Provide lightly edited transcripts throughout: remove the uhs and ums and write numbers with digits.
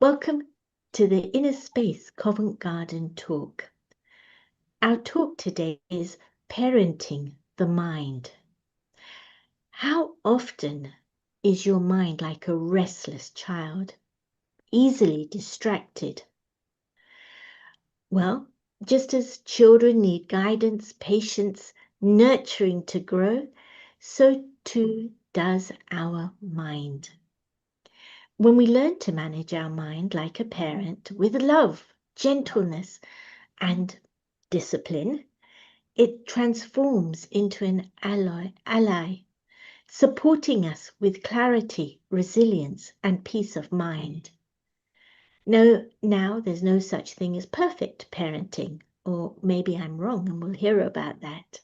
Welcome to the Inner Space Covent Garden talk. Our talk today is parenting the mind. How often is your mind like a restless child, easily distracted? Well, just as children need guidance, patience, nurturing to grow, so too does our mind. When we learn to manage our mind like a parent with love, gentleness, and discipline, it transforms into an ally, supporting us with clarity, resilience, and peace of mind. No, now there's no such thing as perfect parenting, or maybe I'm wrong and we'll hear about that.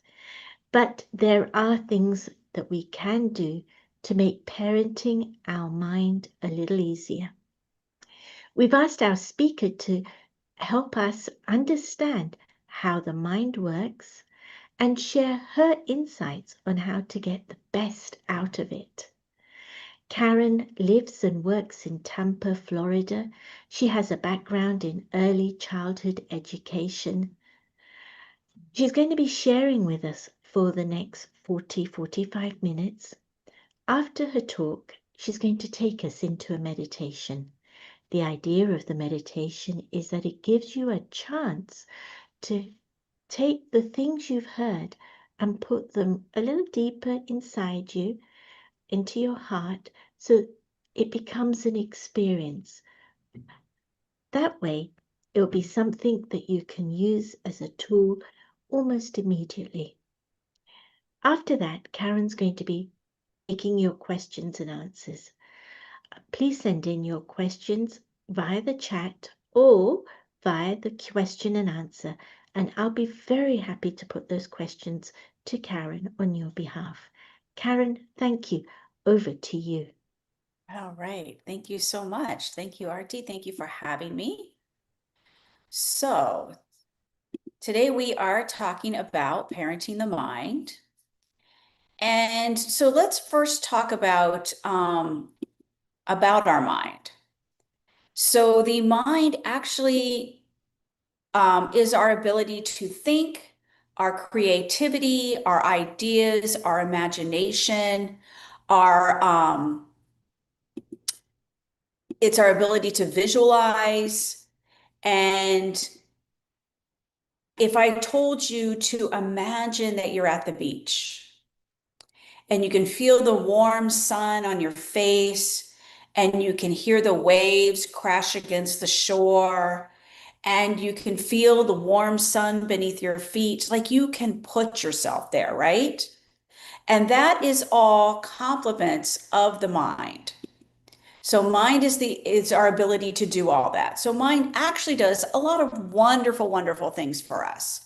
But there are things that we can do to make parenting our mind a little easier. We've asked our speaker to help us understand how the mind works and share her insights on how to get the best out of it. Karen lives and works in Tampa, Florida. She has a background in early childhood education. She's going to be sharing with us for the next 45 minutes. After her talk, she's going to take us into a meditation. The idea of the meditation is that it gives you a chance to take the things you've heard and put them a little deeper inside you, into your heart, so it becomes an experience. That way, it'll be something that you can use as a tool almost immediately. After that, Karen's going to be taking your questions and answers. Please send in your questions via the chat or via the question and answer, and I'll be very happy to put those questions to Karen on your behalf. Karen, thank you. Over to you. All right. Thank you so much. Thank you, Artie. Thank you for having me. So today we are talking about parenting the mind. And so let's first talk about our mind. So the mind actually is our ability to think, our creativity, our ideas, our imagination, our it's our ability to visualize. And if I told you to imagine that you're at the beach and you can feel the warm sun on your face and you can hear the waves crash against the shore and you can feel the warm sun beneath your feet, like you can put yourself there, right? And that is all compliments of the mind. So mind is our ability to do all that. So mind actually does a lot of wonderful, wonderful things for us.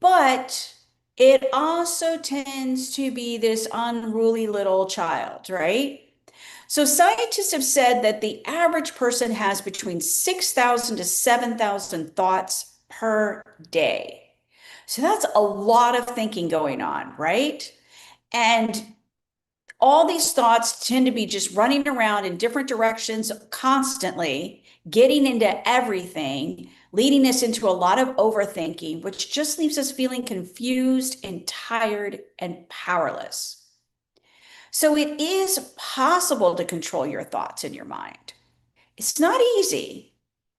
But it also tends to be this unruly little child, right? So scientists have said that the average person has between 6,000 to 7,000 thoughts per day. So that's a lot of thinking going on, right? And all these thoughts tend to be just running around in different directions constantly, getting into everything, leading us into a lot of overthinking, which just leaves us feeling confused and tired and powerless. So it is possible to control your thoughts in your mind. It's not easy.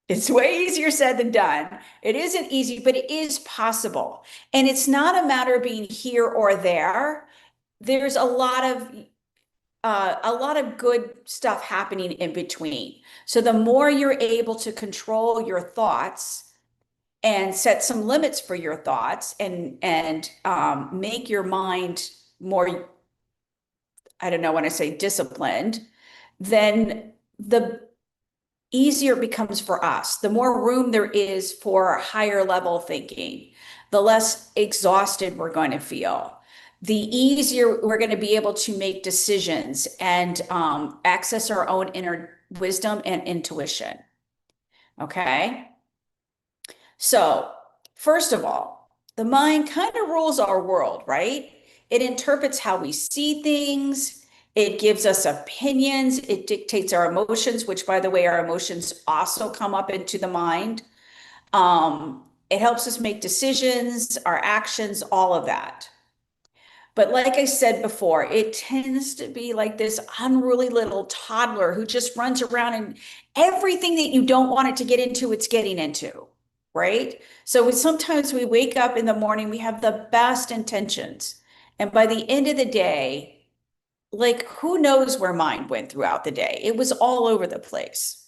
It's way easier said than done. It isn't easy, but it is possible. And it's not a matter of being here or there. There's a lot of good stuff happening in between. So the more you're able to control your thoughts and set some limits for your thoughts and make your mind more, I don't know, when I say disciplined, then the easier it becomes for us. The more room there is for higher level thinking, the less exhausted we're going to feel. The easier we're going to be able to make decisions and access our own inner wisdom and intuition. Okay. So, first of all, the mind kind of rules our world, right? It interprets how we see things. It gives us opinions. It dictates our emotions, which, by the way, our emotions also come up into the mind. It helps us make decisions, our actions, all of that. But like I said before, it tends to be like this unruly little toddler who just runs around and everything that you don't want it to get into, it's getting into, right? So sometimes we wake up in the morning, we have the best intentions. And by the end of the day, like who knows where mine went throughout the day? It was all over the place.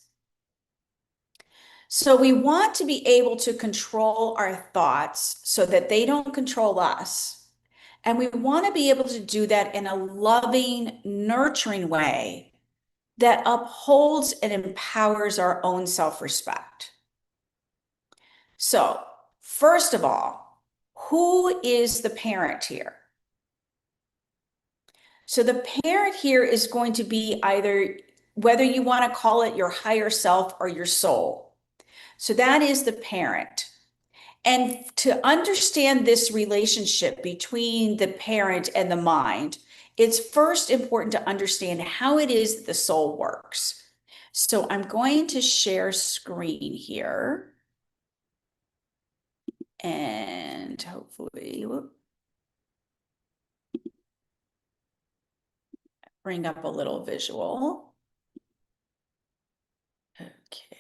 So we want to be able to control our thoughts so that they don't control us. And we want to be able to do that in a loving, nurturing way that upholds and empowers our own self-respect. So, first of all, who is the parent here? So the parent here is going to be either, whether you want to call it your higher self or your soul. So that is the parent. And to understand this relationship between the parent and the mind, it's first important to understand how it is that the soul works. So I'm going to share screen here. And hopefully, bring up a little visual. Okay.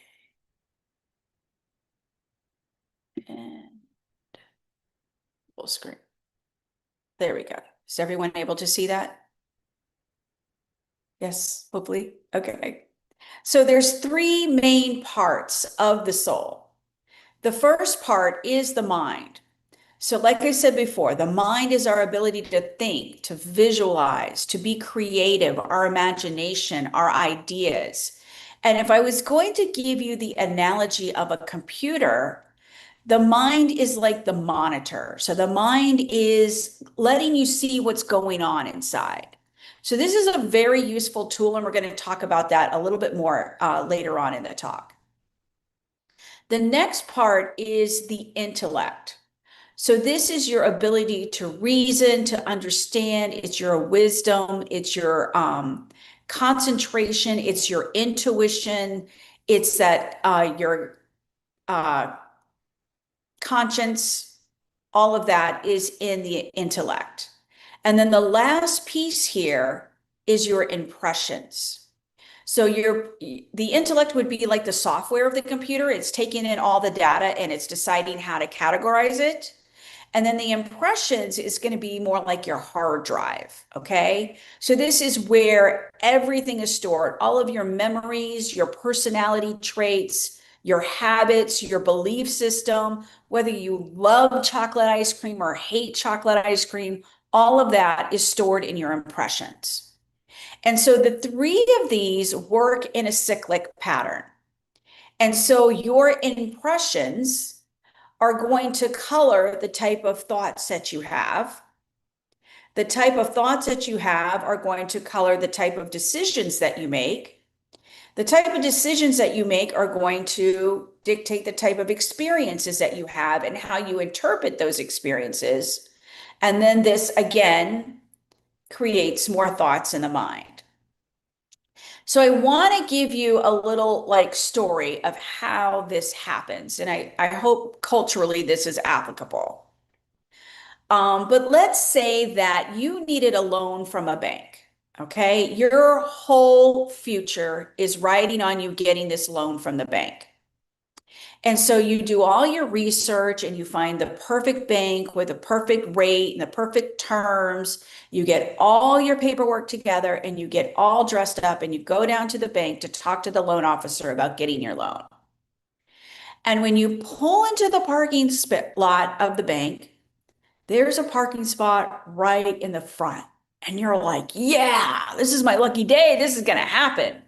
And full screen. There we go. Is everyone able to see that? Yes, hopefully. Okay. So there's three main parts of the soul. The first part is the mind. So like I said before, the mind is our ability to think, to visualize, to be creative, our imagination, our ideas. And if I was going to give you the analogy of a computer, the mind is like the monitor. So the mind is letting you see what's going on inside. So this is a very useful tool, and we're going to talk about that a little bit more later on in the talk. The next part is the intellect. So this is your ability to reason, to understand. It's your wisdom. It's your concentration. It's your intuition. It's that your conscience, all of that is in the intellect. And then the last piece here is your impressions. So the intellect would be like the software of the computer. It's taking in all the data and it's deciding how to categorize it. And then the impressions is going to be more like your hard drive. Okay. So this is where everything is stored, all of your memories, your personality traits, your habits, your belief system, whether you love chocolate ice cream or hate chocolate ice cream, all of that is stored in your impressions. And so the three of these work in a cyclic pattern. And so your impressions are going to color the type of thoughts that you have. The type of thoughts that you have are going to color the type of decisions that you make. The type of decisions that you make are going to dictate the type of experiences that you have and how you interpret those experiences. And then this, again, creates more thoughts in the mind. So I want to give you a little like story of how this happens. And I hope culturally this is applicable. But let's say that you needed a loan from a bank. Okay. Your whole future is riding on you getting this loan from the bank. And so you do all your research and you find the perfect bank with the perfect rate and the perfect terms. You get all your paperwork together and you get all dressed up and you go down to the bank to talk to the loan officer about getting your loan. And when you pull into the parking lot of the bank, there's a parking spot right in the front. And you're like, yeah, this is my lucky day. This is going to happen.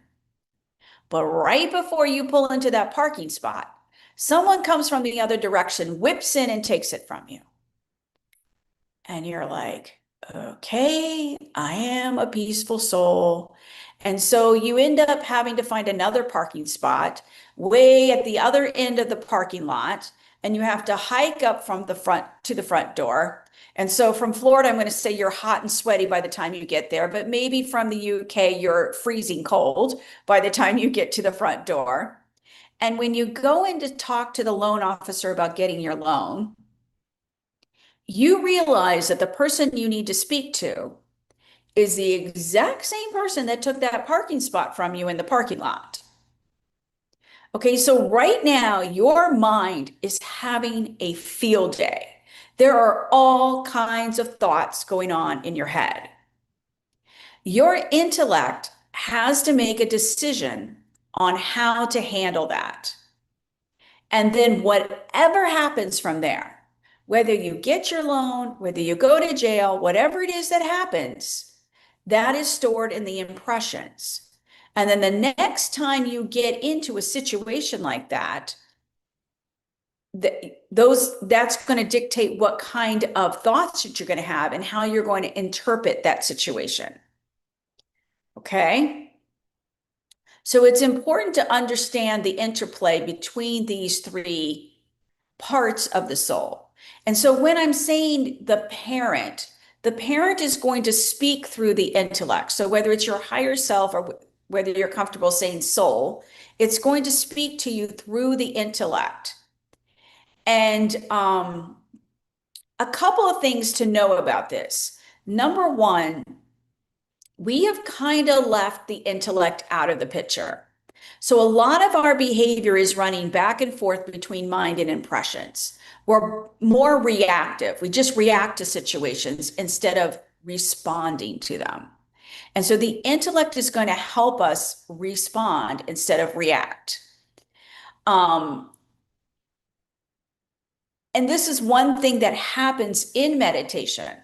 But right before you pull into that parking spot, someone comes from the other direction, whips in and takes it from you. And you're like, okay, I am a peaceful soul. And so you end up having to find another parking spot way at the other end of the parking lot. And you have to hike up from the front to the front door. And so from Florida, I'm going to say you're hot and sweaty by the time you get there, but maybe from the UK, you're freezing cold by the time you get to the front door. And when you go in to talk to the loan officer about getting your loan, you realize that the person you need to speak to is the exact same person that took that parking spot from you in the parking lot. Okay, so right now, your mind is having a field day. There are all kinds of thoughts going on in your head. Your intellect has to make a decision on how to handle that. And then whatever happens from there, whether you get your loan, whether you go to jail, whatever it is that happens, that is stored in the impressions. And then the next time you get into a situation like that, that's going to dictate what kind of thoughts that you're going to have and how you're going to interpret that situation. Okay? So it's important to understand the interplay between these three parts of the soul. And so when I'm saying the parent is going to speak through the intellect. So whether it's your higher self or whether you're comfortable saying soul, it's going to speak to you through the intellect. And a couple of things to know about this. Number one, we have kind of left the intellect out of the picture. So a lot of our behavior is running back and forth between mind and impressions. We're more reactive. We just react to situations instead of responding to them. And so the intellect is going to help us respond instead of react. And this is one thing that happens in meditation.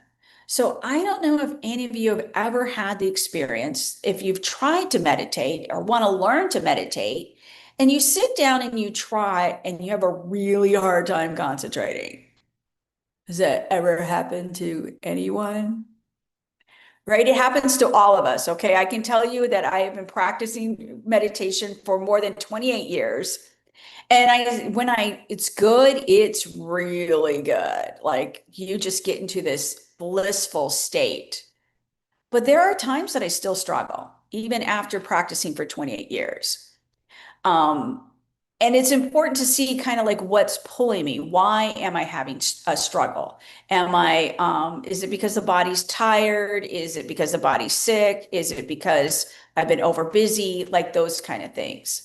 So I don't know if any of you have ever had the experience, if you've tried to meditate or want to learn to meditate, and you sit down and you try and you have a really hard time concentrating. Has that ever happened to anyone? Right? It happens to all of us. Okay. I can tell you that I have been practicing meditation for more than 28 years. And it's good, it's really good. Like you just get into this blissful state. But there are times that I still struggle, even after practicing for 28 years. Um, and it's important to see kind of like what's pulling me. Why am I having a struggle? Is it because the body's tired? Is it because the body's sick? Is it because I've been over busy? Like those kind of things.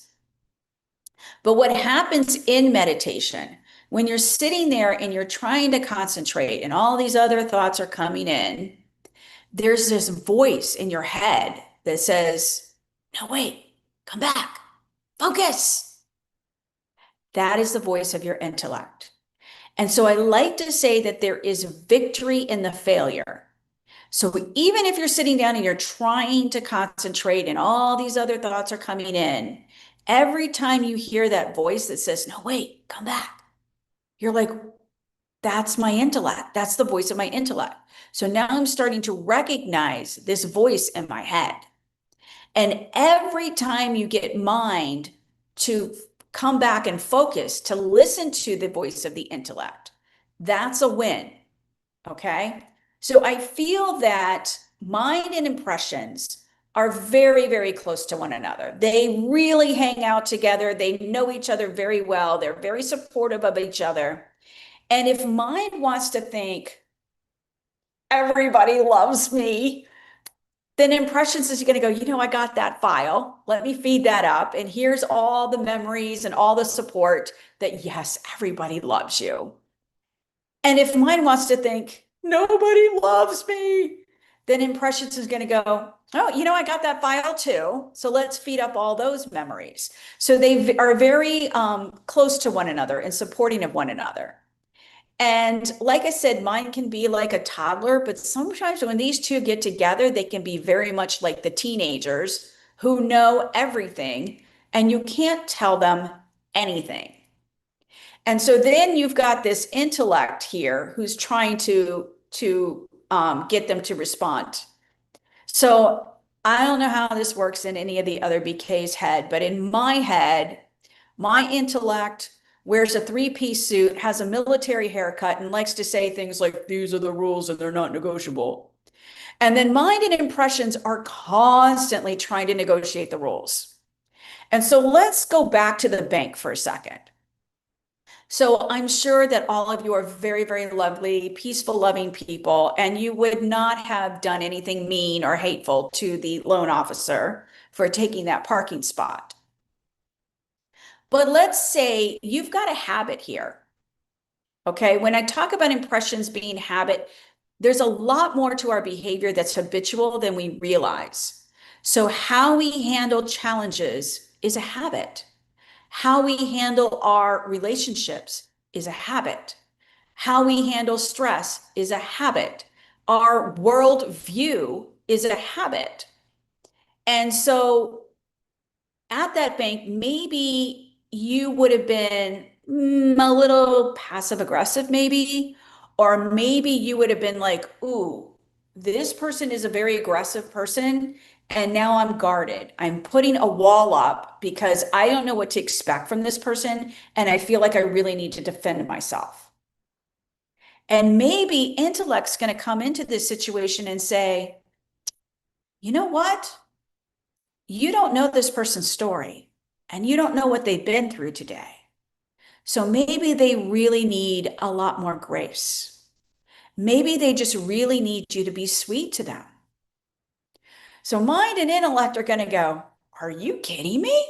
But what happens in meditation, when you're sitting there and you're trying to concentrate and all these other thoughts are coming in, there's this voice in your head that says, no, wait, come back, focus. That is the voice of your intellect. And so I like to say that there is victory in the failure. So even if you're sitting down and you're trying to concentrate and all these other thoughts are coming in, every time you hear that voice that says, no, wait, come back, you're like, that's my intellect. That's the voice of my intellect. So now I'm starting to recognize this voice in my head. And every time you get mind to come back and focus, to listen to the voice of the intellect, that's a win. Okay. So I feel that mind and impressions are very, very close to one another. They really hang out together. They know each other very well. They're very supportive of each other. And if mind wants to think, everybody loves me, then impressions is going to go, I got that file. Let me feed that up. And here's all the memories and all the support that, yes, everybody loves you. And if mind wants to think, nobody loves me, then impressions is going to go, oh, I got that file too. So let's feed up all those memories. So they are very close to one another and supporting of one another. And like I said, mind can be like a toddler, but sometimes when these two get together, they can be very much like the teenagers who know everything and you can't tell them anything. And so then you've got this intellect here who's trying to get them to respond. So I don't know how this works in any of the other BK's head, but in my head, my intellect wears a three-piece suit, has a military haircut, and likes to say things like, these are the rules and they're not negotiable. And then mind and impressions are constantly trying to negotiate the rules. And so let's go back to the bank for a second. So I'm sure that all of you are very, very lovely, peaceful, loving people, and you would not have done anything mean or hateful to the loan officer for taking that parking spot. But let's say you've got a habit here. Okay, when I talk about impressions being habit, there's a lot more to our behavior that's habitual than we realize. So, how we handle challenges is a habit. How we handle our relationships is a habit. How we handle stress is a habit. Our worldview is a habit. And so at that bank, maybe you would have been a little passive aggressive, maybe, or maybe you would have been like, ooh, this person is a very aggressive person. And now I'm guarded. I'm putting a wall up because I don't know what to expect from this person. And I feel like I really need to defend myself. And maybe intellect's going to come into this situation and say, you know what? You don't know this person's story and you don't know what they've been through today. So maybe they really need a lot more grace. Maybe they just really need you to be sweet to them. So mind and intellect are going to go, are you kidding me?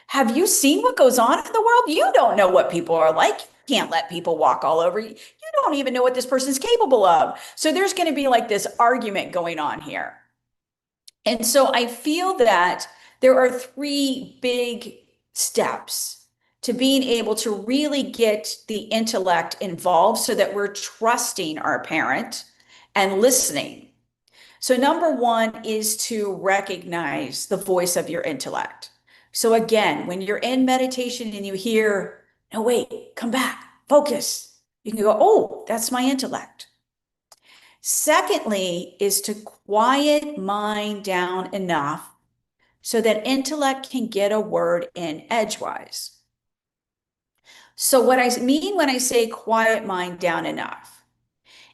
Have you seen what goes on in the world? You don't know what people are like. You can't let people walk all over you. You don't even know what this person's capable of. So there's going to be like this argument going on here. And so I feel that there are three big steps to being able to really get the intellect involved so that we're trusting our parent and listening. So, number one is to recognize the voice of your intellect. So, again, when you're in meditation and you hear, no, wait, come back, focus, you can go, oh, that's my intellect. Secondly, is to quiet mind down enough so that intellect can get a word in edgewise. So, what I mean when I say quiet mind down enough,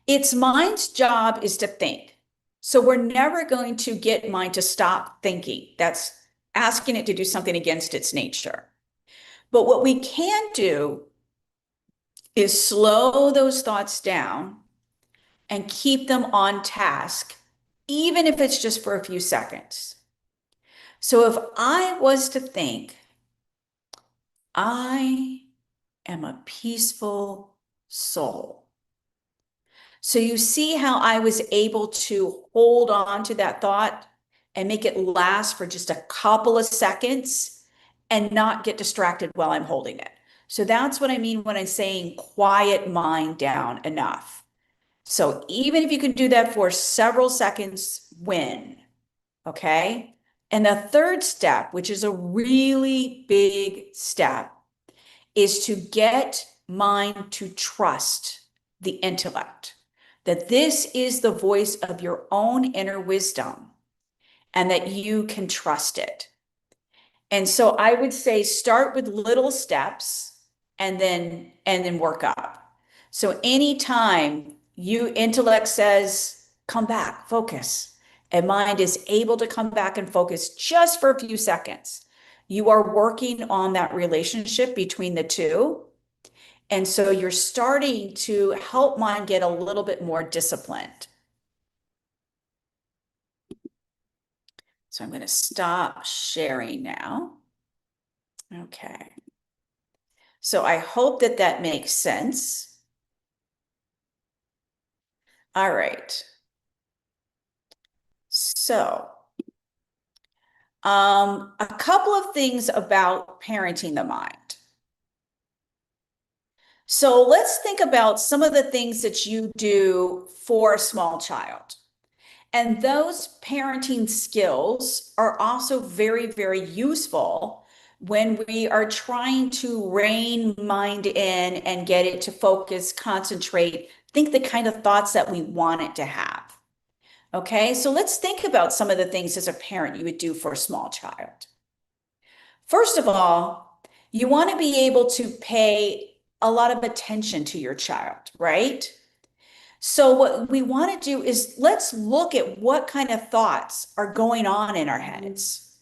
its mind's job is to think. So, we're never going to get mind to stop thinking. That's asking it to do something against its nature. But what we can do is slow those thoughts down and keep them on task, even if it's just for a few seconds. So if I was to think, I am a peaceful soul. So you see how I was able to hold on to that thought and make it last for just a couple of seconds and not get distracted while I'm holding it. So that's what I mean when I'm saying quiet mind down enough. So even if you can do that for several seconds, win. Okay. And the third step, which is a really big step, is to get mind to trust the intellect, that this is the voice of your own inner wisdom and that you can trust it. And so I would say start with little steps and then work up. So anytime you intellect says, come back, focus, and mind is able to come back and focus just for a few seconds, you are working on that relationship between the two. And so you're starting to help mind get a little bit more disciplined. So I'm going to stop sharing now. Okay. So I hope that that makes sense. All right. So, a couple of things about parenting the mind. So let's think about some of the things that you do for a small child. And those parenting skills are also very, very useful when we are trying to rein mind in and get it to focus, concentrate, think the kind of thoughts that we want it to have. Okay, so let's think about some of the things as a parent you would do for a small child. First of all, You want to be able to pay a lot of attention to your child, right? So what we want to do is let's look at what kind of thoughts are going on in our heads.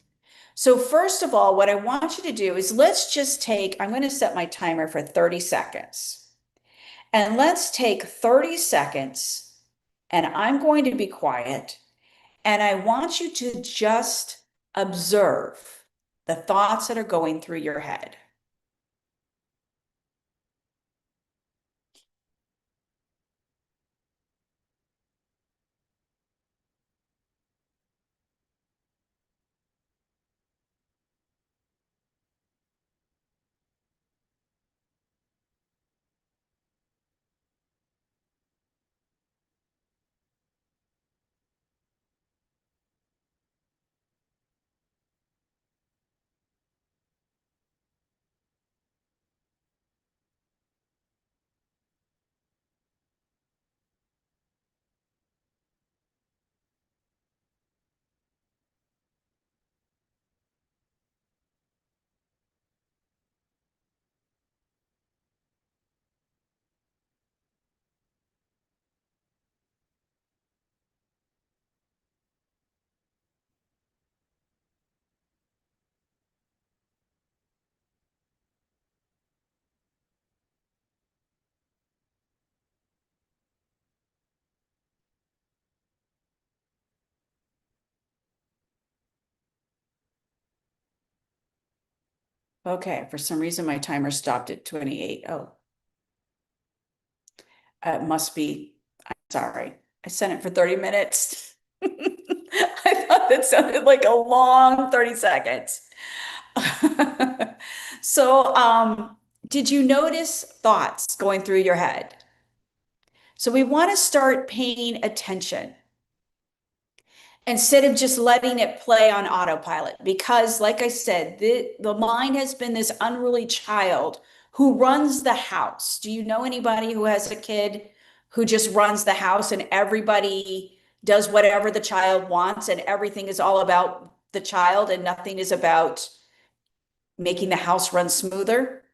So first of all, what I want you to do is let's just take, I'm going to set my timer for 30 seconds. And let's take 30 seconds and I'm going to be quiet. And I want you to just observe the thoughts that are going through your head. Okay, for some reason my timer stopped at 28. Oh, it must be, I'm sorry. I sent it for 30 minutes. I thought that sounded like a long 30 seconds. So, did you notice thoughts going through your head? So we want to start paying attention instead of just letting it play on autopilot. Because, like I said, the mind has been this unruly child who runs the house. Do you know anybody who has a kid who just runs the house and everybody does whatever the child wants and everything is all about the child and nothing is about making the house run smoother?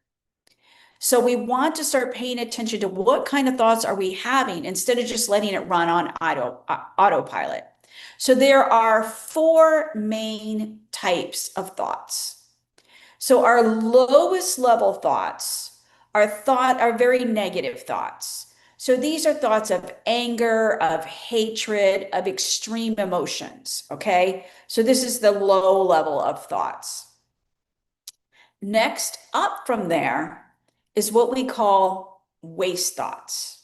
So we want to start paying attention to what kind of thoughts are we having instead of just letting it run on autopilot. So there are four main types of thoughts. So our lowest level thoughts are very negative thoughts. So these are thoughts of anger, of hatred, of extreme emotions, okay? So this is the low level of thoughts. Next up from there is what we call waste thoughts.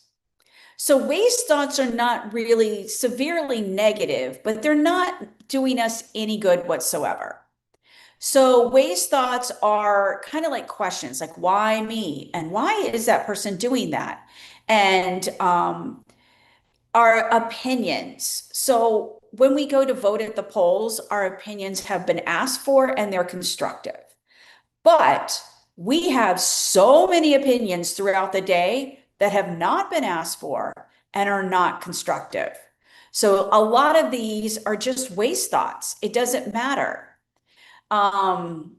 So waste thoughts are not really severely negative, but they're not doing us any good whatsoever. So waste thoughts are kind of like questions like, why me? And why is that person doing that? And our opinions. So when we go to vote at the polls, our opinions have been asked for and they're constructive. But we have so many opinions throughout the day that have not been asked for and are not constructive. So a lot of these are just waste thoughts. It doesn't matter. So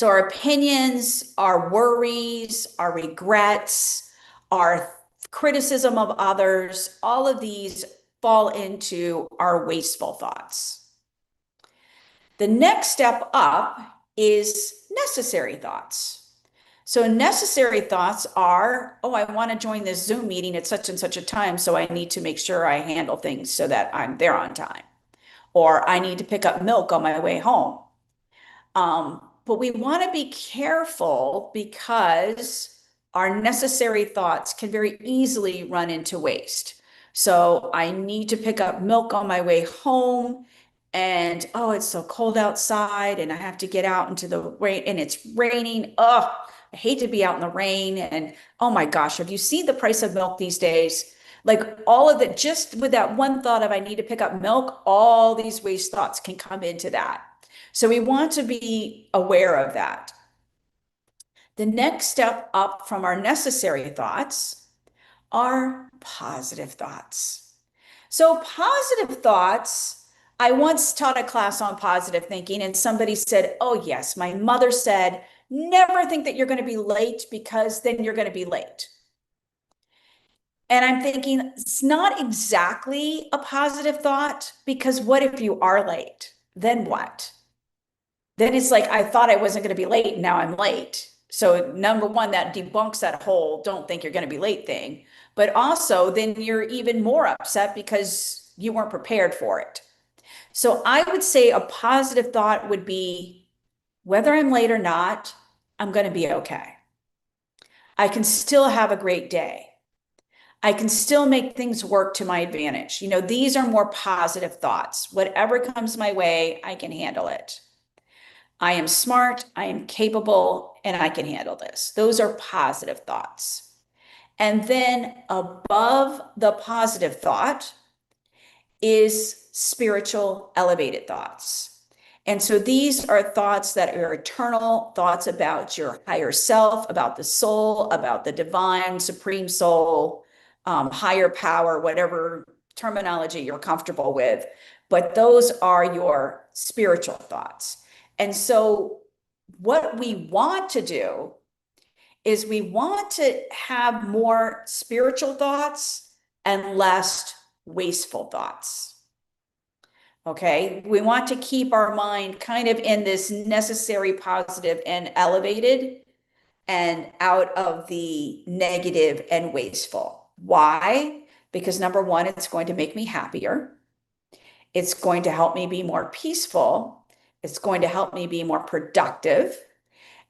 our opinions, our worries, our regrets, our criticism of others, all of these fall into our wasteful thoughts. The next step up is necessary thoughts. So necessary thoughts are, oh, I want to join this Zoom meeting at such and such a time, so I need to make sure I handle things so that I'm there on time. Or I need to pick up milk on my way home. But we want to be careful because our necessary thoughts can very easily run into waste. So I need to pick up milk on my way home and oh, it's so cold outside and I have to get out into the rain and it's raining. Oh, I hate to be out in the rain. And oh my gosh, have you seen the price of milk these days? Like all of that, just with that one thought of I need to pick up milk, all these waste thoughts can come into that. So we want to be aware of that. The next step up from our necessary thoughts are positive thoughts. So positive thoughts, I once taught a class on positive thinking and somebody said, oh yes, my mother said, Never think that you're going to be late, because then you're going to be late. And I'm thinking it's not exactly a positive thought, because what if you are late? Then what? Then it's like, I thought I wasn't going to be late, and now I'm late. So number one, that debunks that whole don't think you're going to be late thing. But also, then you're even more upset because you weren't prepared for it. So I would say a positive thought would be, whether I'm late or not, I'm going to be okay. I can still have a great day. I can still make things work to my advantage. These are more positive thoughts. Whatever comes my way, I can handle it. I am smart, I am capable, and I can handle this. Those are positive thoughts. And then above the positive thought is spiritual, elevated thoughts. And so these are thoughts that are eternal, thoughts about your higher self, about the soul, about the divine, supreme soul, higher power, whatever terminology you're comfortable with. But those are your spiritual thoughts. And so what we want to do is we want to have more spiritual thoughts and less wasteful thoughts. Okay, we want to keep our mind kind of in this necessary, positive, and elevated, and out of the negative and wasteful. Why? Because number one, it's going to make me happier. It's going to help me be more peaceful. It's going to help me be more productive.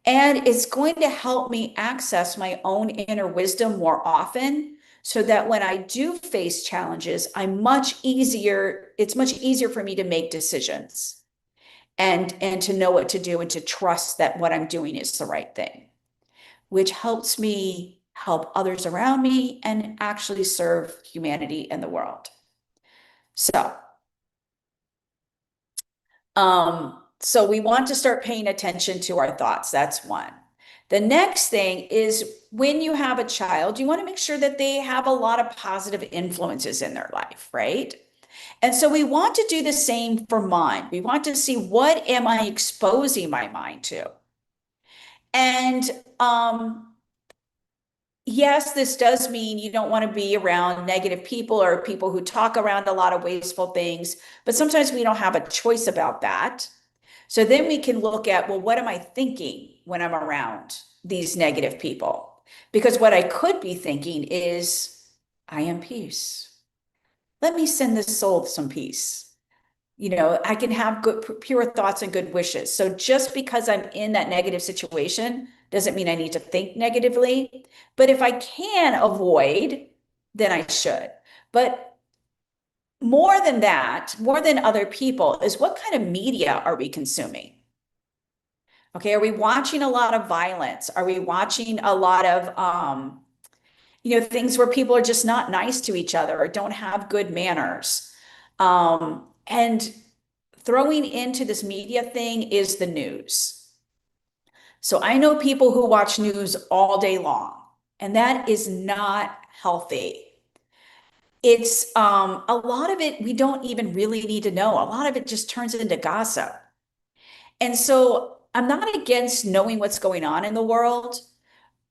And it's going to help me access my own inner wisdom more often, so that when I do face challenges, it's much easier for me to make decisions and to know what to do, and to trust that what I'm doing is the right thing, which helps me help others around me and actually serve humanity and the world. So we want to start paying attention to our thoughts. That's one. The next thing is, when you have a child, you want to make sure that they have a lot of positive influences in their life, right? And so we want to do the same for mind. We want to see, what am I exposing my mind to? And yes, this does mean you don't want to be around negative people or people who talk around a lot of wasteful things, but sometimes we don't have a choice about that. So then we can look at, well, what am I thinking when I'm around these negative people? Because what I could be thinking is, I am peace. Let me send this soul some peace. I can have good, pure thoughts and good wishes. So just because I'm in that negative situation doesn't mean I need to think negatively. But if I can avoid, then I should. But more than that, more than other people, is what kind of media are we consuming? Okay, are we watching a lot of violence? Are we watching a lot of things where people are just not nice to each other or don't have good manners? And throwing into this media thing is the news. So I know people who watch news all day long, and that is not healthy. It's a lot of it we don't even really need to know. A lot of it just turns into gossip. And so I'm not against knowing what's going on in the world,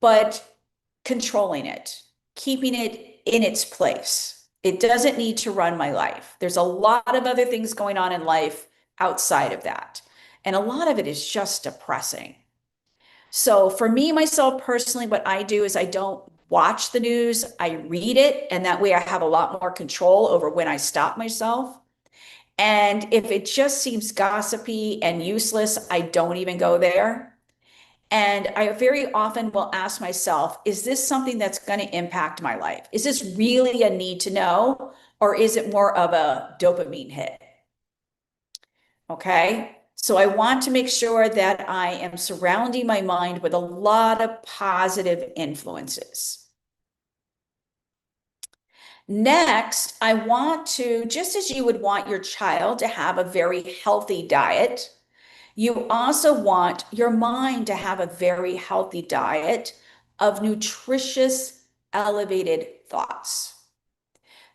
but controlling it, keeping it in its place. It doesn't need to run my life. There's a lot of other things going on in life outside of that. And a lot of it is just depressing. So for me, myself personally, what I do is I don't watch the news, I read it. And that way I have a lot more control over when I stop myself. And if it just seems gossipy and useless, I don't even go there. And I very often will ask myself, is this something that's going to impact my life? Is this really a need to know? Or is it more of a dopamine hit? Okay. So I want to make sure that I am surrounding my mind with a lot of positive influences. Next, I want to, just as you would want your child to have a very healthy diet, you also want your mind to have a very healthy diet of nutritious, elevated thoughts.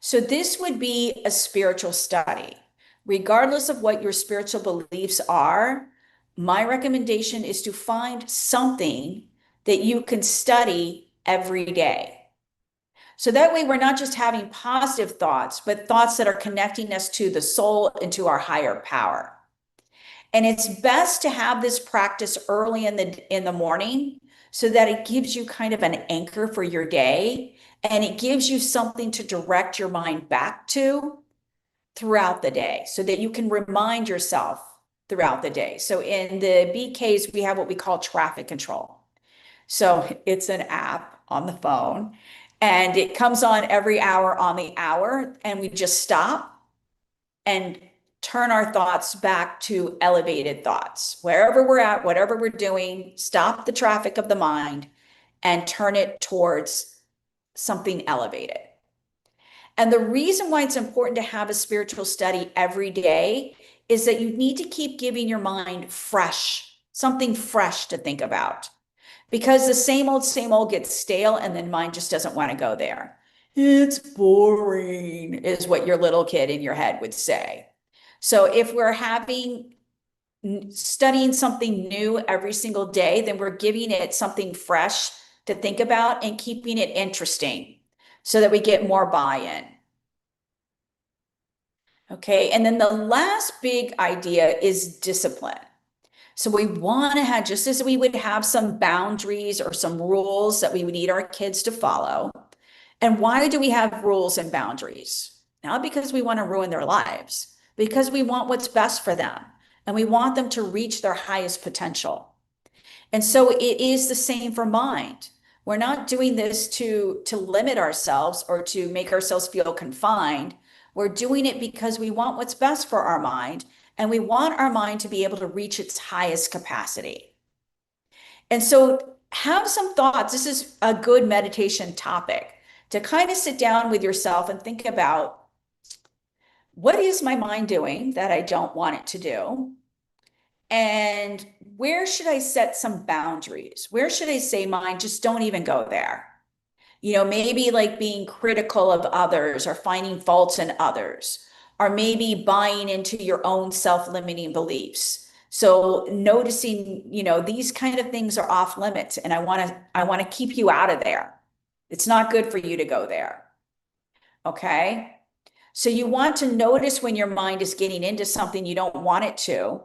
So this would be a spiritual study. Regardless of what your spiritual beliefs are, my recommendation is to find something that you can study every day. So that way, we're not just having positive thoughts, but thoughts that are connecting us to the soul and to our higher power. And it's best to have this practice early in the morning so that it gives you kind of an anchor for your day, and it gives you something to direct your mind back to throughout the day so that you can remind yourself throughout the day. So in the BKs, we have what we call traffic control. So it's an app on the phone and it comes on every hour on the hour, and we just stop and turn our thoughts back to elevated thoughts. Wherever we're at, whatever we're doing, stop the traffic of the mind and turn it towards something elevated. And the reason why it's important to have a spiritual study every day is that you need to keep giving your mind fresh, something fresh to think about. Because the same old gets stale, and then mind just doesn't want to go there. It's boring, is what your little kid in your head would say. So if we're studying something new every single day, then we're giving it something fresh to think about and keeping it interesting so that we get more buy-in. Okay, and then the last big idea is discipline. So we want to have, just as we would have some boundaries or some rules that we would need our kids to follow. And why do we have rules and boundaries? Not because we want to ruin their lives, because we want what's best for them and we want them to reach their highest potential. And so it is the same for mind. We're not doing this to limit ourselves or to make ourselves feel confined. We're doing it because we want what's best for our mind, and we want our mind to be able to reach its highest capacity. And so have some thoughts. This is a good meditation topic to kind of sit down with yourself and think about, what is my mind doing that I don't want it to do? And where should I set some boundaries? Where should I say, mind, just don't even go there? You know, maybe like being critical of others or finding faults in others, or maybe buying into your own self-limiting beliefs. So noticing, you know, these kind of things are off limits, and I want to keep you out of there. It's not good for you to go there. Okay? So you want to notice when your mind is getting into something you don't want it to.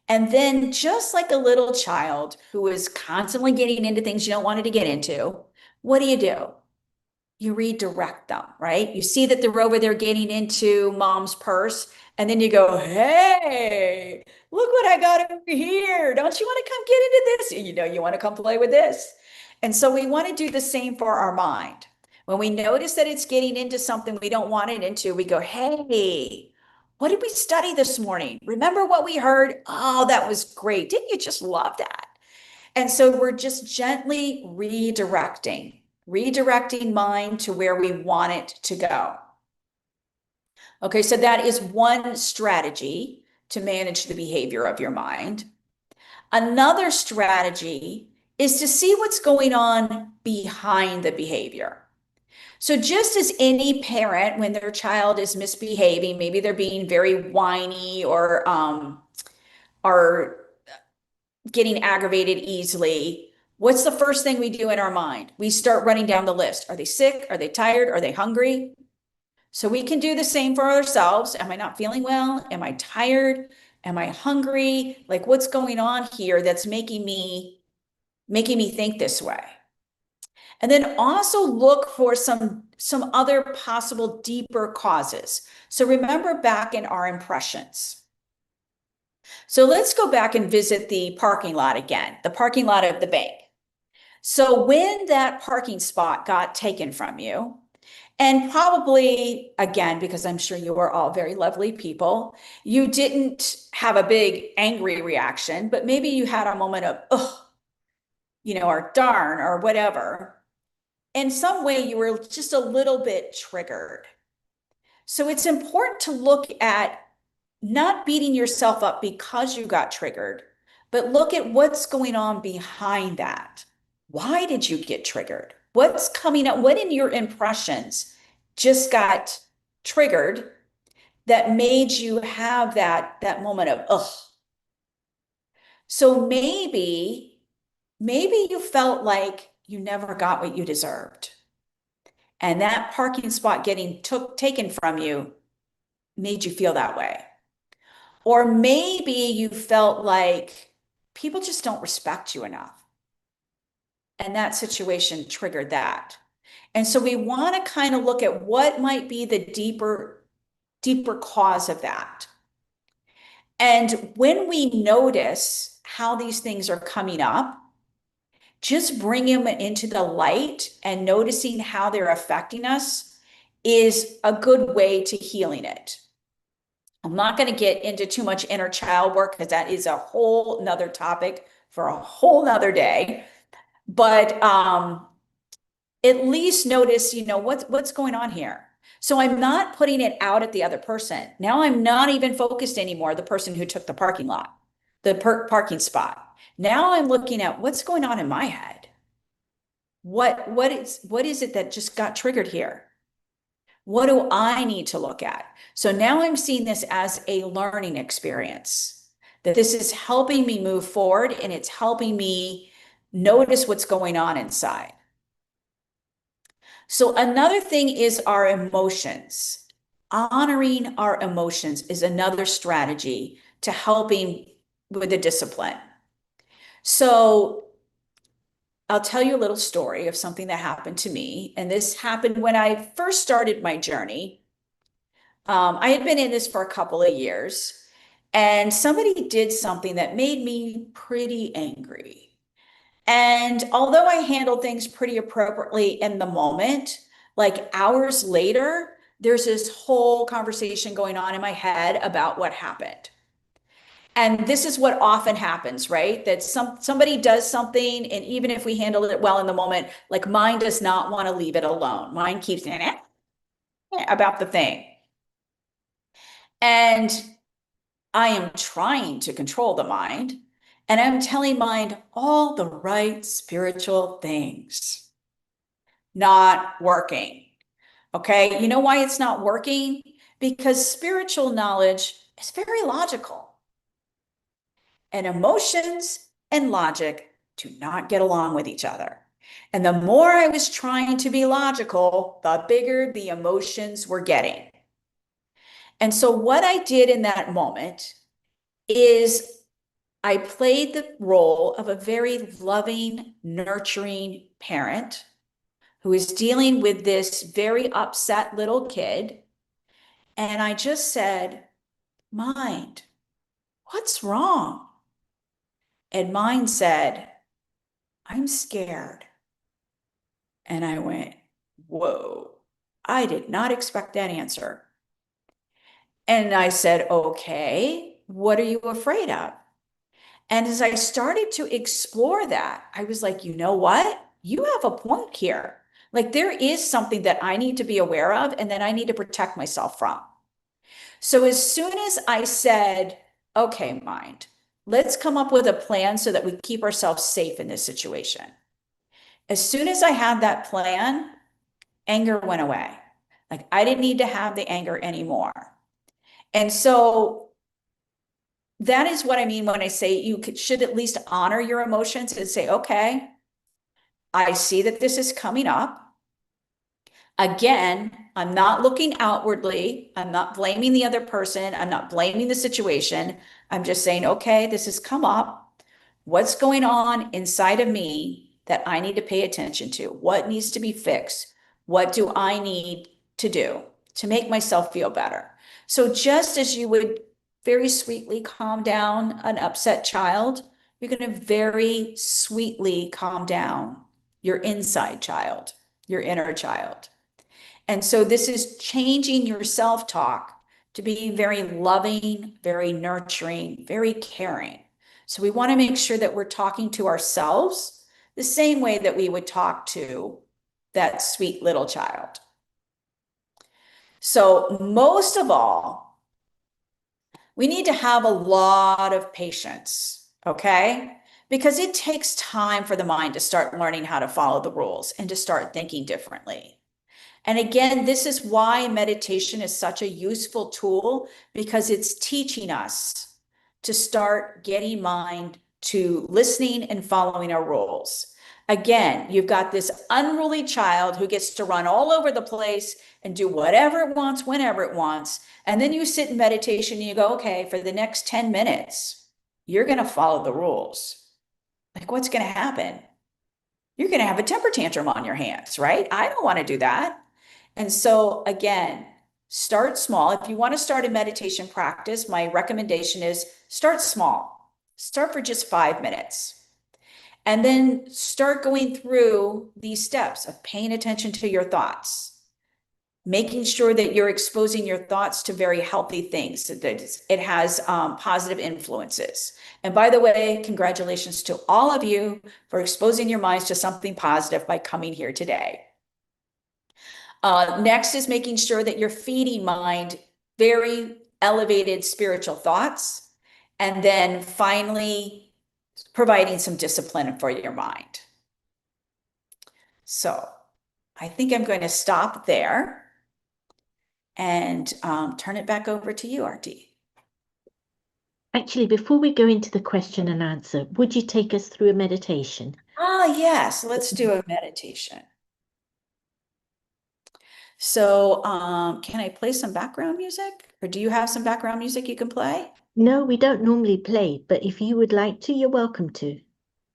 And then, just like a little child who is constantly getting into things you don't want it to get into, what do? You redirect them, right? You see that they're over there getting into mom's purse, and then you go, hey, look what I got over here. Don't you want to come get into this? You know, you want to come play with this. And so we want to do the same for our mind. When we notice that it's getting into something we don't want it into, we go, hey, what did we study this morning? Remember what we heard? Oh, that was great. Didn't you just love that? And so we're just gently redirecting mind to where we want it to go. Okay, so that is one strategy to manage the behavior of your mind. Another strategy is to see what's going on behind the behavior. So just as any parent, when their child is misbehaving, maybe they're being very whiny or are getting aggravated easily, what's the first thing we do in our mind? We start running down the list. Are they sick? Are they tired? Are they hungry? So we can do the same for ourselves. Am I not feeling well? Am I tired? Am I hungry? Like, what's going on here that's making me think this way? And then also look for some other possible deeper causes. So remember back in our impressions. So let's go back and visit the parking lot again, the parking lot of the bank. So when that parking spot got taken from you, and probably, again, because I'm sure you were all very lovely people, you didn't have a big angry reaction, but maybe you had a moment of, oh, you know, or darn, or whatever. In some way, you were just a little bit triggered. So it's important to look at not beating yourself up because you got triggered, but look at what's going on behind that. Why did you get triggered? What's coming up? What in your impressions just got triggered that made you have that moment of, ugh? So maybe you felt like you never got what you deserved. And that parking spot getting taken from you made you feel that way. Or maybe you felt like people just don't respect you enough. And that situation triggered that. And so we want to kind of look at what might be the deeper cause of that. And when we notice how these things are coming up, just bring them into the light and noticing how they're affecting us is a good way to healing it. I'm not going to get into too much inner child work because that is a whole nother topic for a whole nother day. But at least notice, what's going on here. So I'm not putting it out at the other person. Now I'm not even focused anymore, the person who took the parking lot, the parking spot. Now I'm looking at what's going on in my head. What is it that just got triggered here? What do I need to look at? So now I'm seeing this as a learning experience, that this is helping me move forward and it's helping me notice what's going on inside. So another thing is our emotions. Honoring our emotions is another strategy to helping with the discipline. So I'll tell you a little story of something that happened to me. And this happened when I first started my journey. I had been in this for a couple of years, and somebody did something that made me pretty angry. And although I handled things pretty appropriately in the moment, like hours later, there's this whole conversation going on in my head about what happened. And this is what often happens, right? That somebody does something, and even if we handle it well in the moment, like mine does not want to leave it alone. Mine keeps about the thing. And I am trying to control the mind, and I'm telling mind all the right spiritual things. Not working. Okay. You know why it's not working? Because spiritual knowledge is very logical, and emotions and logic do not get along with each other. And the more I was trying to be logical, the bigger the emotions were getting. And so what I did in that moment is I played the role of a very loving, nurturing parent who is dealing with this very upset little kid. And I just said, mind, what's wrong? And mind said, I'm scared. And I went, whoa, I did not expect that answer. And I said, okay, what are you afraid of? And as I started to explore that, I was like, you know what? You have a point here. Like there is something that I need to be aware of and that I need to protect myself from. So as soon as I said, okay, mind, let's come up with a plan so that we keep ourselves safe in this situation. As soon as I had that plan, anger went away. Like I didn't need to have the anger anymore. And so that is what I mean when I say you should at least honor your emotions and say, okay, I see that this is coming up. Again, I'm not looking outwardly. I'm not blaming the other person. I'm not blaming the situation. I'm just saying, okay, this has come up. What's going on inside of me that I need to pay attention to? What needs to be fixed? What do I need to do to make myself feel better? So just as you would very sweetly calm down an upset child, you're going to very sweetly calm down your inside child, your inner child. And so this is changing your self-talk to be very loving, very nurturing, very caring. So we want to make sure that we're talking to ourselves the same way that we would talk to that sweet little child. So most of all, we need to have a lot of patience, okay? Because it takes time for the mind to start learning how to follow the rules and to start thinking differently. And again, this is why meditation is such a useful tool, because it's teaching us to start getting mind to listening and following our rules. Again, you've got this unruly child who gets to run all over the place and do whatever it wants, whenever it wants. And then you sit in meditation and you go, okay, for the next 10 minutes, you're going to follow the rules. Like, what's going to happen? You're going to have a temper tantrum on your hands, right? I don't want to do that. And so, again, start small. If you want to start a meditation practice, my recommendation is start small. Start for just 5 minutes. And then start going through these steps of paying attention to your thoughts, making sure that you're exposing your thoughts to very healthy things, that it has positive influences. And by the way, congratulations to all of you for exposing your minds to something positive by coming here today. Next is making sure that you're feeding mind very elevated spiritual thoughts. And then finally, providing some discipline for your mind. So I think I'm going to stop there and turn it back over to you, Artie. Actually, before we go into the question and answer, would you take us through a meditation? Ah, yes, let's do a meditation. So can I play some background music? Or do you have some background music you can play? No, we don't normally play, but if you would like to, you're welcome to.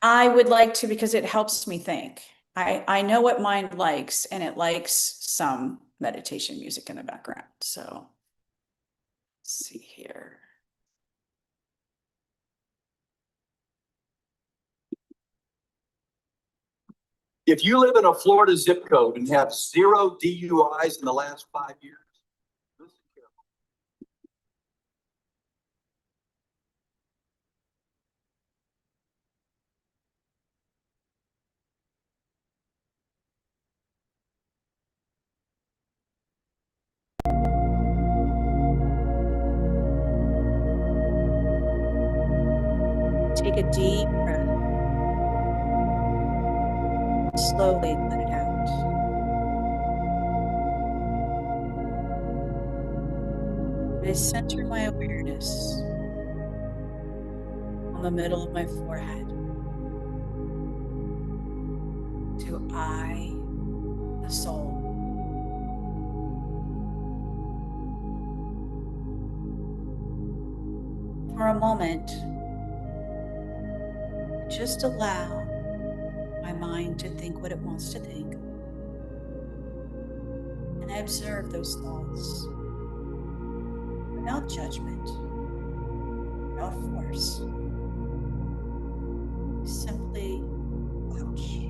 I would like to because it helps me think. I know what mind likes, and it likes some meditation music in the background. So let's see here. If you live in a Florida zip code and have 0 DUIs in the last 5 years, listen carefully. Take a deep breath. Slowly let it out. I center my awareness on the middle of my forehead to I, the soul. For a moment, just allow my mind to think what it wants to think. And I observe those thoughts without judgment, without force. Simply watch.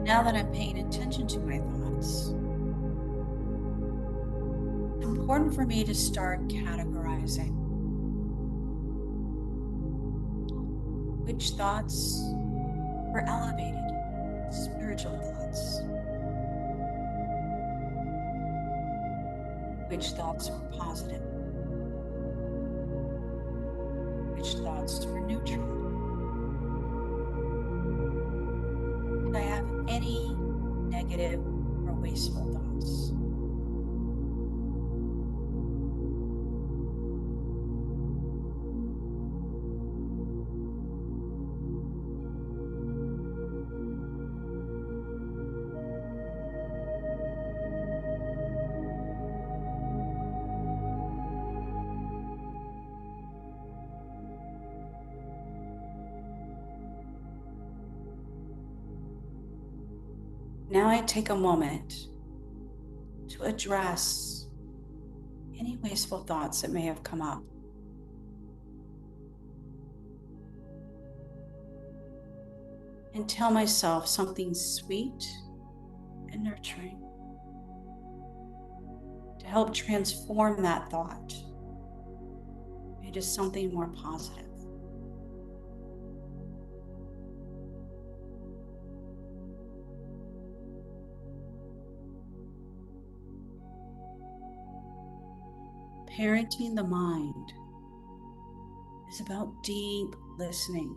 Now that I'm paying attention to my thoughts, it's important for me to start categorizing which thoughts were elevated, spiritual thoughts, which thoughts were positive, which thoughts were neutral. Did I have any negative or wasteful thoughts? Now I take a moment to address any wasteful thoughts that may have come up. And tell myself something sweet and nurturing to help transform that thought into something more positive. Parenting the mind is about deep listening.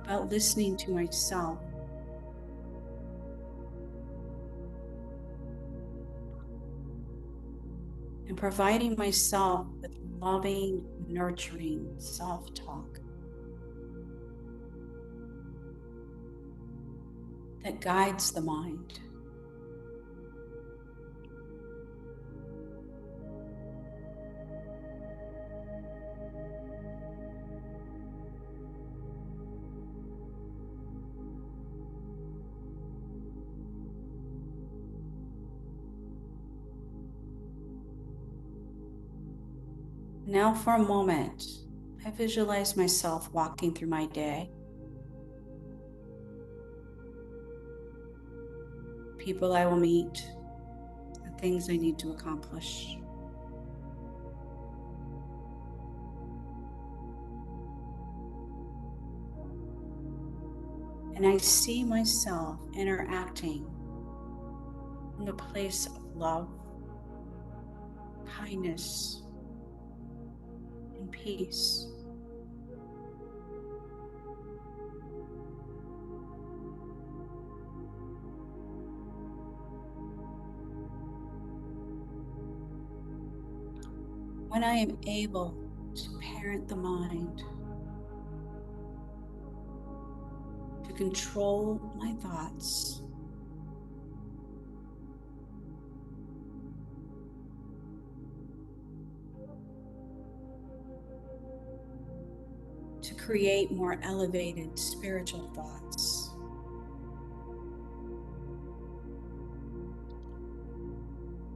About listening to myself. And providing myself with loving, nurturing self-talk that guides the mind. Now for a moment, I visualize myself walking through my day. People I will meet, the things I need to accomplish. And I see myself interacting from a place of love, kindness, and peace. When I am able to parent the mind, to control my thoughts, to create more elevated spiritual thoughts,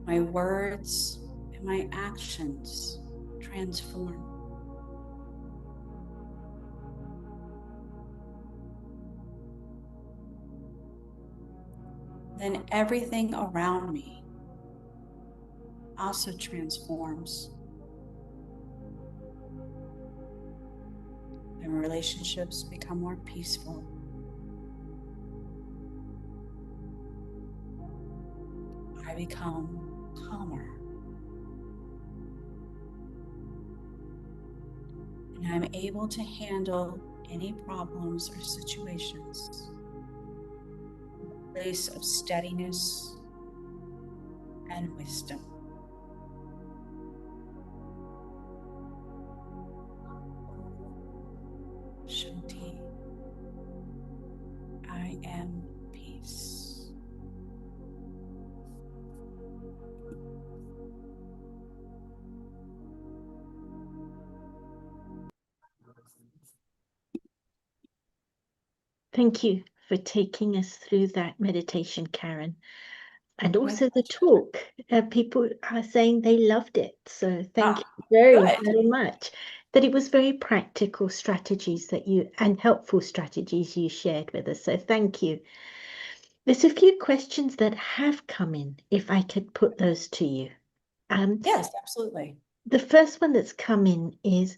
my words and my actions transform. Then everything around me also transforms. And relationships become more peaceful. I become calmer. And I'm able to handle any problems or situations from a place of steadiness and wisdom. Shanti. I am peace. Thank you for taking us through that meditation, Karen. And also the talk. People are saying they loved it. So thank you very, very much. That it was very practical strategies that you and helpful strategies you shared with us. So thank you. There's a few questions that have come in, if I could put those to you. Yes, absolutely. The first one that's come in is,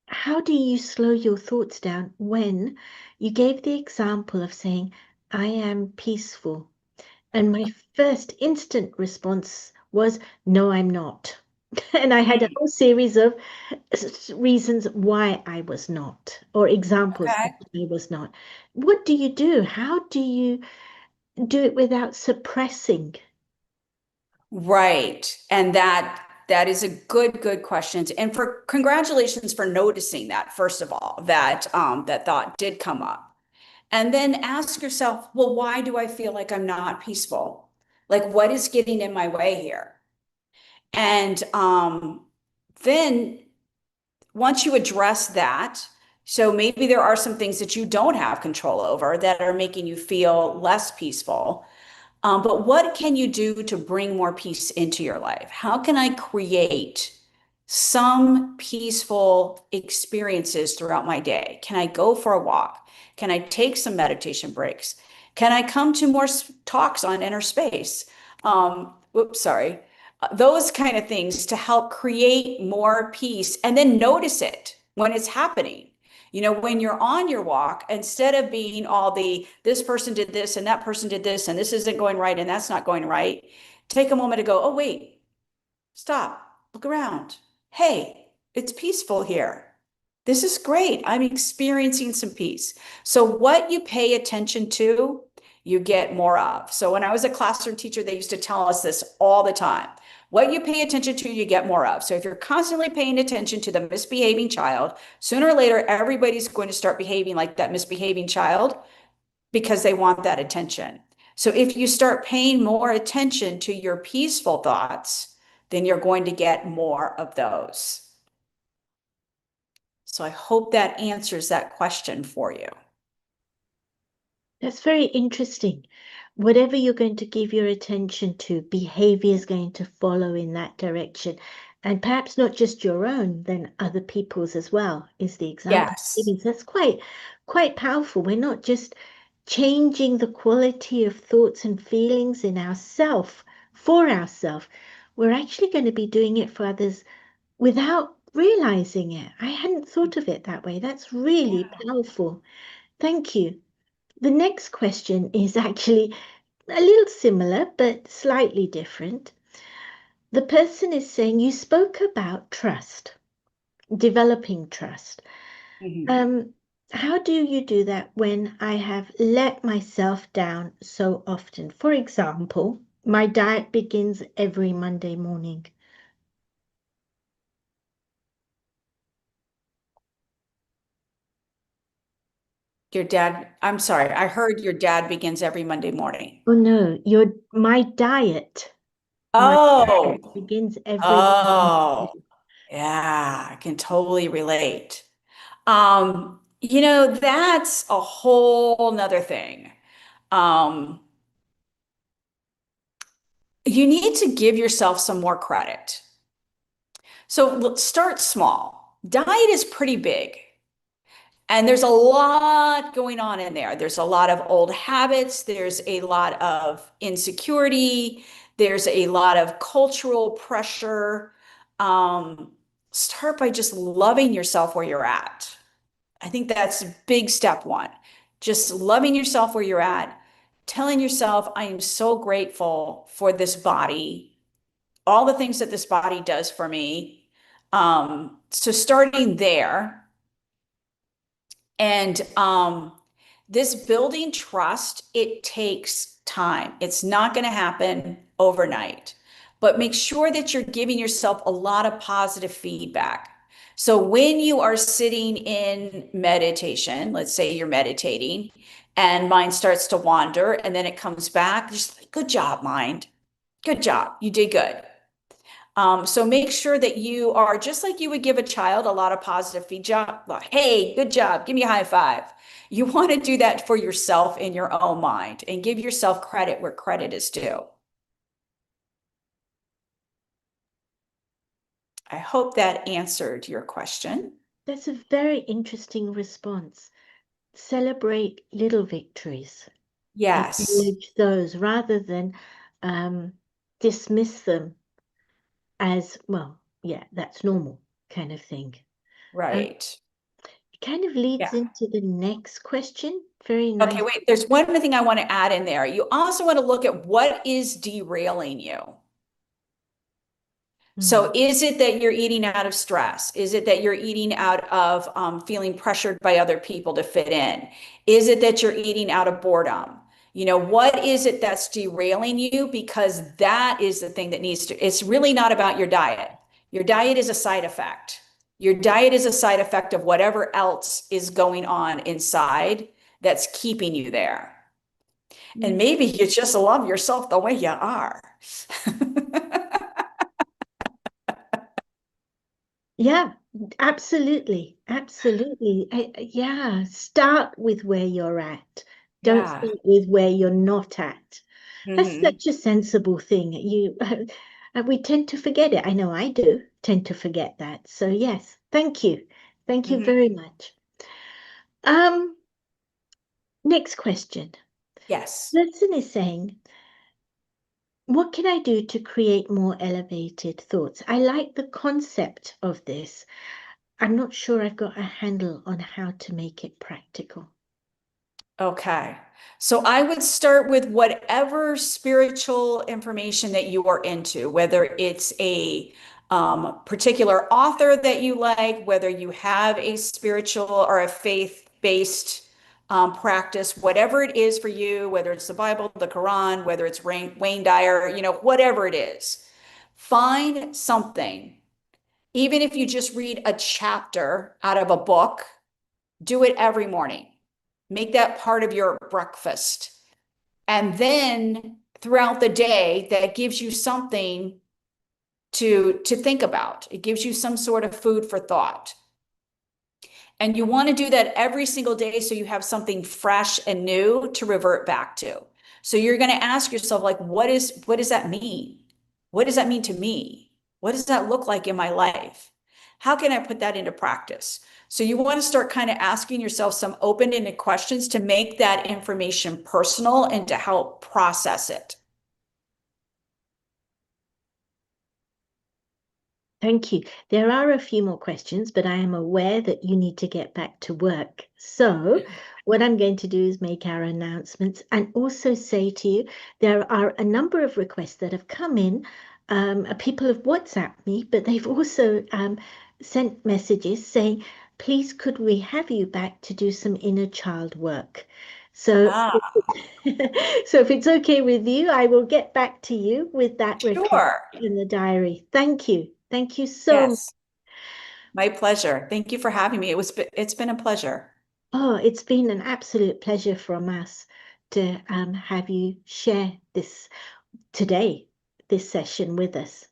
how do you slow your thoughts down when you gave the example of saying, I am peaceful? And my first instant response was, no, I'm not. And I had a whole series of reasons why I was not, or examples that I was not. What do you do? How do you do it without suppressing? Right. And that is a good question. And for congratulations for noticing that, first of all, that that thought did come up. And then ask yourself, well, why do I feel like I'm not peaceful? Like, what is getting in my way here? And then once you address that, so maybe there are some things that you don't have control over that are making you feel less peaceful. But what can you do to bring more peace into your life? How can I create some peaceful experiences throughout my day? Can I go for a walk? Can I take some meditation breaks? Can I come to more talks on inner space? Sorry. Those kind of things to help create more peace, and then notice it when it's happening. You know, when you're on your walk, instead of being all this person did this and that person did this and this isn't going right and that's not going right, take a moment to go, oh, wait, stop, look around. Hey, it's peaceful here. This is great. I'm experiencing some peace. So what you pay attention to, you get more of. So when I was a classroom teacher, they used to tell us this all the time. What you pay attention to, you get more of. So if you're constantly paying attention to the misbehaving child, sooner or later, everybody's going to start behaving like that misbehaving child because they want that attention. So if you start paying more attention to your peaceful thoughts, then you're going to get more of those. So I hope that answers that question for you. That's very interesting. Whatever you're going to give your attention to, behavior is going to follow in that direction. And perhaps not just your own, then other people's as well, is the example. Yes. That's quite powerful. We're not just changing the quality of thoughts and feelings in ourself for ourselves. We're actually going to be doing it for others without realizing it. I hadn't thought of it that way. That's really powerful. Thank you. The next question is actually a little similar, but slightly different. The person is saying, you spoke about trust, developing trust. How do you do that when I have let myself down so often? For example, my diet begins every Monday morning. Your dad, I'm sorry, I heard your dad begins every Monday morning. Oh no, my diet Oh, begins every oh, Monday. yeah, I can totally relate. You know, that's a whole nother thing. You need to give yourself some more credit. So let's start small. Diet is pretty big. And there's a lot going on in there. There's a lot of old habits. There's a lot of insecurity. There's a lot of cultural pressure. Um, Start by just loving yourself where you're at. I think that's big step one. Just loving yourself where you're at, telling yourself, I am so grateful for this body, all the things that this body does for me. So starting there, and this building trust, it takes time. It's not going to happen overnight, but make sure that you're giving yourself a lot of positive feedback. So when you are sitting in meditation, let's say you're meditating and mind starts to wander and then it comes back, just like, good job, mind. Good job. You did good. So make sure that you are just like you would give a child a lot of positive feedback. Like, hey, good job. Give me a high five. You want to do that for yourself in your own mind and give yourself credit where credit is due. I hope that answered your question. That's a very interesting response. Celebrate little victories. Yes, Acknowledge those rather than dismiss them as, well, yeah, that's normal kind of thing. right. It kind of leads Yeah. into the next question. Very Okay, nice. wait, there's one thing I want to add in there. You also want to look at what is derailing you. So is it that you're eating out of stress? Is it that you're eating out of feeling pressured by other people to fit in? Is it that you're eating out of boredom? You know, what is it that's derailing you? Because that is the thing that needs to, it's really not about your diet. Your diet is a side effect. Your diet is a side effect of whatever else is going on inside that's keeping you there. And maybe you just love yourself the way you are. Yeah, absolutely. Absolutely. Yeah, start with where you're at. Don't Yeah. start with where you're not at. That's Mhm. such a sensible thing. We tend to forget it. I know I do tend to forget that. So yes, thank you. Thank you Mhm. very much. Um, Next question. Yes. Person is saying, what can I do to create more elevated thoughts? I like the concept of this. I'm not sure I've got a handle on how to make it practical. Okay. So I would start with whatever spiritual information that you are into, whether it's a particular author that you like, whether you have a spiritual or a faith-based practice, whatever it is for you, whether it's the Bible, the Quran, whether it's Wayne Dyer, whatever it is, find something. Even if you just read a chapter out of a book, do it every morning. Make that part of your breakfast. And then throughout the day, that gives you something to think about. It gives you some sort of food for thought. And you want to do that every single day so you have something fresh and new to revert back to. So you're going to ask yourself, like, what does that mean? What does that mean to me? What does that look like in my life? How can I put that into practice? So you want to start kind of asking yourself some open-ended questions to make that information personal and to help process it. Thank you. There are a few more questions, but I am aware that you need to get back to work. So what I'm going to do is make our announcements and also say to you, there are a number of requests that have come in. People have WhatsApped me, but they've also sent messages saying, please, could we have you back to do some inner child work? So, so if it's okay with you, I will get back to you with that request Sure. in the diary. Thank you. Thank you so much. Yes. My pleasure. Thank you for having me. It's been a pleasure. Oh, it's been an absolute pleasure from us to have you share this today, this session with us.